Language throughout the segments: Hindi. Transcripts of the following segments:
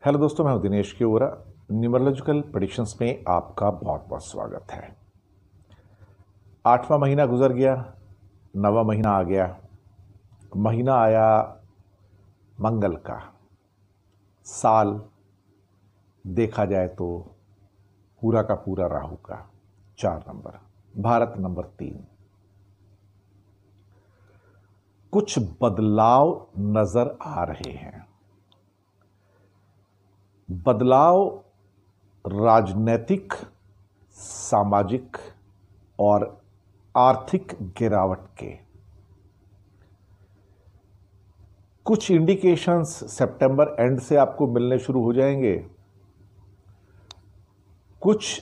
हेलो दोस्तों, मैं हूं दिनेश केवरा। न्यूमरोलॉजिकल प्रेडिक्शंस में आपका बहुत बहुत स्वागत है। 8वां महीना गुजर गया, 9वां महीना आ गया। महीना आया मंगल का। साल देखा जाए तो पूरा का पूरा राहु का। 4 नंबर, भारत नंबर 3। कुछ बदलाव नजर आ रहे हैं। बदलाव राजनीतिक, सामाजिक और आर्थिक गिरावट के। कुछ इंडिकेशंस सितंबर एंड से आपको मिलने शुरू हो जाएंगे। कुछ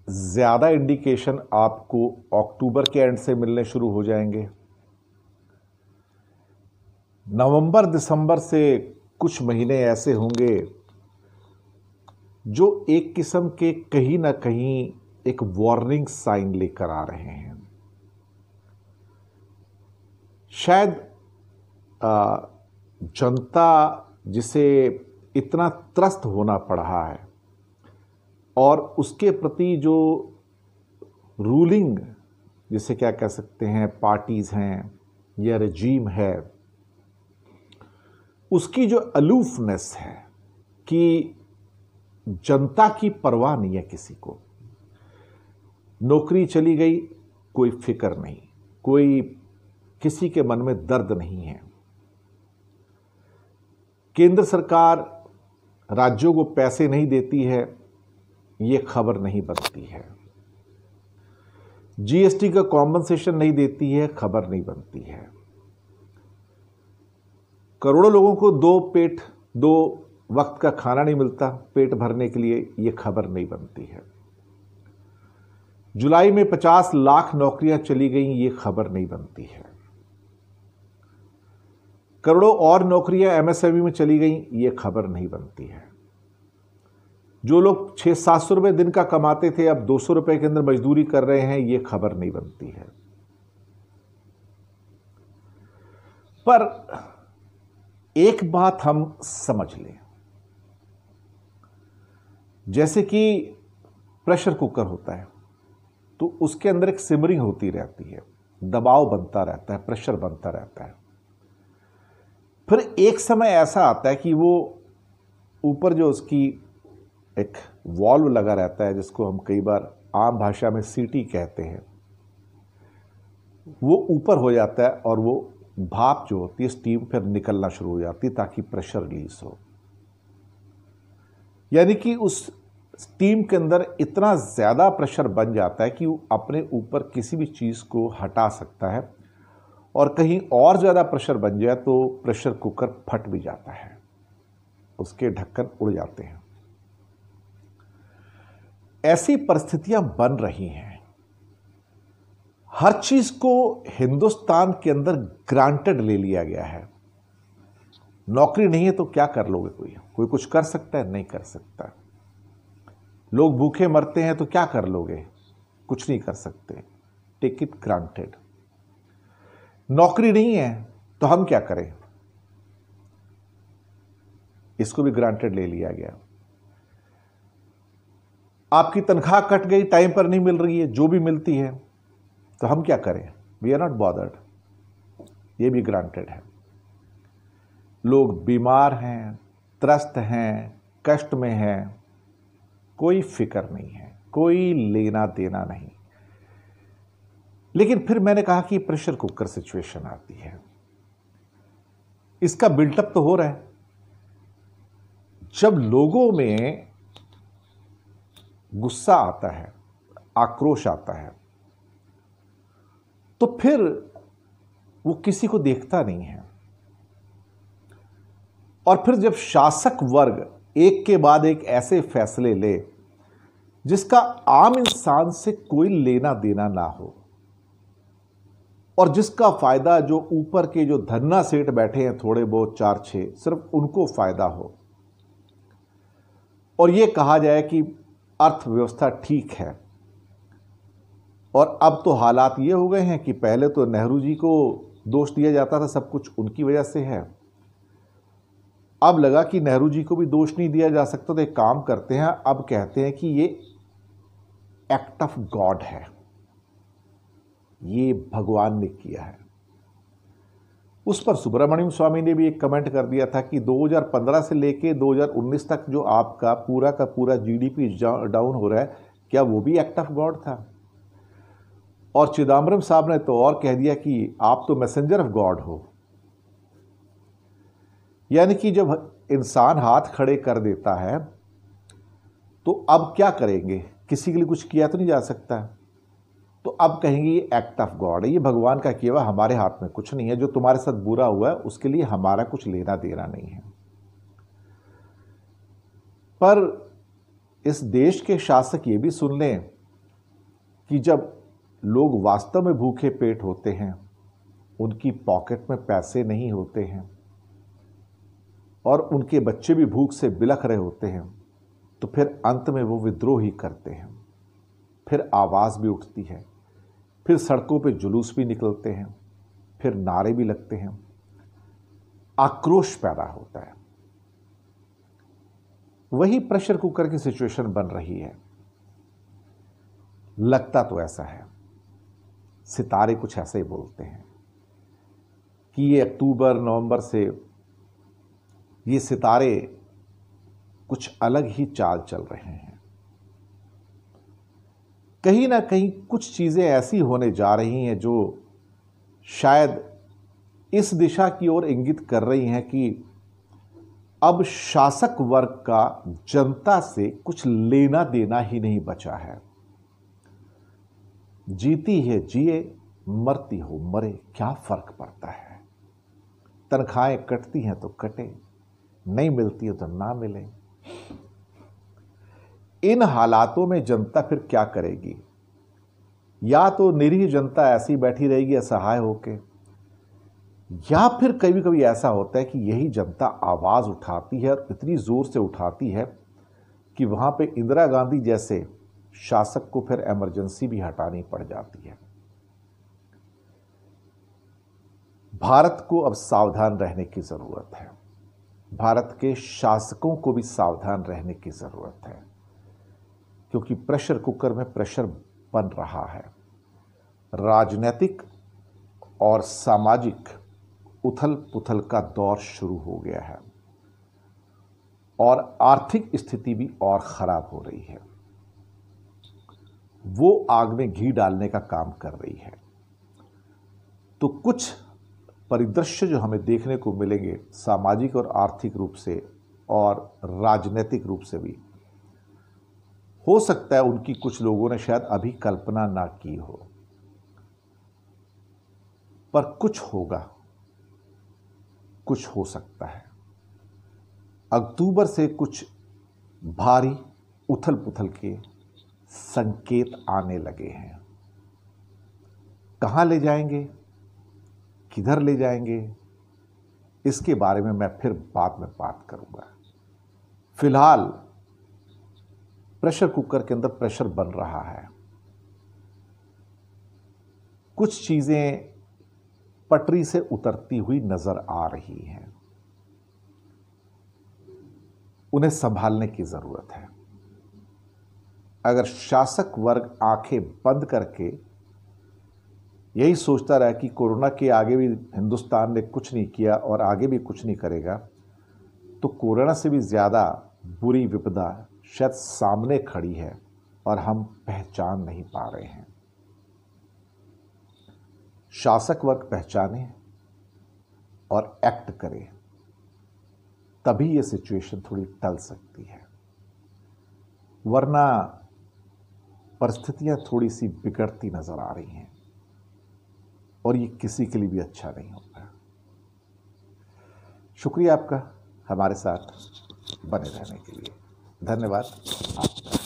ज्यादा इंडिकेशन आपको अक्टूबर के एंड से मिलने शुरू हो जाएंगे। नवंबर दिसंबर से कुछ महीने ऐसे होंगे जो एक किस्म के कहीं ना कहीं एक वार्निंग साइन लेकर आ रहे हैं। शायद जनता जिसे इतना त्रस्त होना पड़ा है और उसके प्रति जो रूलिंग, जिसे क्या कह सकते हैं, पार्टीज हैं या रजीम है, उसकी जो अलूफनेस है कि जनता की परवाह नहीं है किसी को। नौकरी चली गई, कोई फिक्र नहीं, कोई किसी के मन में दर्द नहीं है। केंद्र सरकार राज्यों को पैसे नहीं देती है, यह खबर नहीं बनती है। जीएसटी का कॉम्पनसेशन नहीं देती है, खबर नहीं बनती है। करोड़ों लोगों को दो वक्त का खाना नहीं मिलता पेट भरने के लिए, यह खबर नहीं बनती है। जुलाई में 50 लाख नौकरियां चली गई, यह खबर नहीं बनती है। करोड़ों और नौकरियां एमएसएमई में चली गई, यह खबर नहीं बनती है। जो लोग 600-700 रुपए दिन का कमाते थे, अब 200 रुपए के अंदर मजदूरी कर रहे हैं, यह खबर नहीं बनती है। पर एक बात हम समझ लें, जैसे कि प्रेशर कुकर होता है तो उसके अंदर एक सिमरिंग होती रहती है, दबाव बनता रहता है, प्रेशर बनता रहता है। फिर एक समय ऐसा आता है कि वो ऊपर जो उसकी एक वॉल्व लगा रहता है, जिसको हम कई बार आम भाषा में सीटी कहते हैं, वो ऊपर हो जाता है और वो भाप जो होती है, स्टीम फिर निकलना शुरू हो जाती है ताकि प्रेशर रिलीज हो। यानी कि उस स्टीम के अंदर इतना ज्यादा प्रेशर बन जाता है कि वो अपने ऊपर किसी भी चीज को हटा सकता है, और कहीं और ज्यादा प्रेशर बन जाए तो प्रेशर कुकर फट भी जाता है, उसके ढक्कन उड़ जाते हैं। ऐसी परिस्थितियां बन रही हैं। हर चीज को हिंदुस्तान के अंदर ग्रांटेड ले लिया गया है। नौकरी नहीं है तो क्या कर लोगे? कोई कुछ कर सकता है? नहीं कर सकता। लोग भूखे मरते हैं तो क्या कर लोगे? कुछ नहीं कर सकते। Take it granted. नौकरी नहीं है तो हम क्या करें? इसको भी ग्रांटेड ले लिया गया। आपकी तनख्वाह कट गई, टाइम पर नहीं मिल रही है, जो भी मिलती है, तो हम क्या करें? We are not bothered. ये भी ग्रांटेड है। लोग बीमार हैं, त्रस्त हैं, कष्ट में हैं, कोई फिक्र नहीं है, कोई लेना देना नहीं। लेकिन फिर मैंने कहा कि प्रेशर कुकर सिचुएशन आती है, इसका बिल्टअप तो हो रहा है। जब लोगों में गुस्सा आता है, आक्रोश आता है, तो फिर वो किसी को देखता नहीं है। और फिर जब शासक वर्ग एक के बाद एक ऐसे फैसले ले जिसका आम इंसान से कोई लेना देना ना हो, और जिसका फायदा जो ऊपर के जो धन्ना सेठ बैठे हैं थोड़े बहुत 4-6, सिर्फ उनको फायदा हो, और यह कहा जाए कि अर्थव्यवस्था ठीक है। और अब तो हालात ये हो गए हैं कि पहले तो नेहरू जी को दोष दिया जाता था, सब कुछ उनकी वजह से है। अब लगा कि नेहरू जी को भी दोष नहीं दिया जा सकता, तो एक काम करते हैं, अब कहते हैं कि ये एक्ट ऑफ गॉड है, ये भगवान ने किया है। उस पर सुब्रमण्यम स्वामी ने भी एक कमेंट कर दिया था कि 2015 से लेके 2019 तक जो आपका पूरा का पूरा जीडीपी डाउन हो रहा है, क्या वो भी एक्ट ऑफ गॉड था? और चिदम्बरम साहब ने तो और कह दिया कि आप तो मैसेंजर ऑफ गॉड हो। यानी कि जब इंसान हाथ खड़े कर देता है तो अब क्या करेंगे, किसी के लिए कुछ किया तो नहीं जा सकता, तो अब कहेंगे ये एक्ट ऑफ गॉड है, ये भगवान का किया हुआ, हमारे हाथ में कुछ नहीं है, जो तुम्हारे साथ बुरा हुआ है उसके लिए हमारा कुछ लेना देना नहीं है। पर इस देश के शासक ये भी सुन लें कि जब लोग वास्तव में भूखे पेट होते हैं, उनकी पॉकेट में पैसे नहीं होते हैं और उनके बच्चे भी भूख से बिलख रहे होते हैं, तो फिर अंत में वो विद्रोह ही करते हैं, फिर आवाज़ भी उठती है, फिर सड़कों पे जुलूस भी निकलते हैं, फिर नारे भी लगते हैं, आक्रोश पैदा होता है। वही प्रेशर कुकर की सिचुएशन बन रही है। लगता तो ऐसा है, सितारे कुछ ऐसे ही बोलते हैं कि ये अक्टूबर नवंबर से ये सितारे कुछ अलग ही चाल चल रहे हैं। कहीं ना कहीं कुछ चीज़ें ऐसी होने जा रही हैं जो शायद इस दिशा की ओर इंगित कर रही हैं कि अब शासक वर्ग का जनता से कुछ लेना देना ही नहीं बचा है। जीती है जिए, मरती हो मरे, क्या फर्क पड़ता है। तनख्वाहें कटती हैं तो कटे, नहीं मिलती है तो ना मिले। इन हालातों में जनता फिर क्या करेगी? या तो निरीह जनता ऐसी बैठी रहेगी असहाय होके, या फिर कभी कभी ऐसा होता है कि यही जनता आवाज उठाती है और इतनी जोर से उठाती है कि वहां पे इंदिरा गांधी जैसे शासक को फिर इमरजेंसी भी हटानी पड़ जाती है। भारत को अब सावधान रहने की जरूरत है। भारत के शासकों को भी सावधान रहने की जरूरत है, क्योंकि प्रेशर कुकर में प्रेशर बन रहा है। राजनीतिक और सामाजिक उथल पुथल का दौर शुरू हो गया है और आर्थिक स्थिति भी और खराब हो रही है। वो आग में घी डालने का काम कर रही है। तो कुछ परिदृश्य जो हमें देखने को मिलेंगे सामाजिक और आर्थिक रूप से और राजनीतिक रूप से भी, हो सकता है उनकी कुछ लोगों ने शायद अभी कल्पना ना की हो, पर कुछ होगा, कुछ हो सकता है। अक्टूबर से कुछ भारी उथल पुथल के संकेत आने लगे हैं। कहां ले जाएंगे, किधर ले जाएंगे, इसके बारे में मैं फिर बाद में बात करूंगा। फिलहाल प्रेशर कुकर के अंदर प्रेशर बन रहा है। कुछ चीजें पटरी से उतरती हुई नजर आ रही हैं, उन्हें संभालने की जरूरत है। अगर शासक वर्ग आंखें बंद करके यही सोचता रहा कि कोरोना के आगे भी हिंदुस्तान ने कुछ नहीं किया और आगे भी कुछ नहीं करेगा, तो कोरोना से भी ज़्यादा बुरी विपदा शायद सामने खड़ी है और हम पहचान नहीं पा रहे हैं। शासक वर्ग पहचाने और एक्ट करे, तभी ये सिचुएशन थोड़ी टल सकती है, वरना परिस्थितियां थोड़ी सी बिगड़ती नजर आ रही हैं और ये किसी के लिए भी अच्छा नहीं होता। शुक्रिया आपका हमारे साथ बने रहने के लिए। धन्यवाद आपका।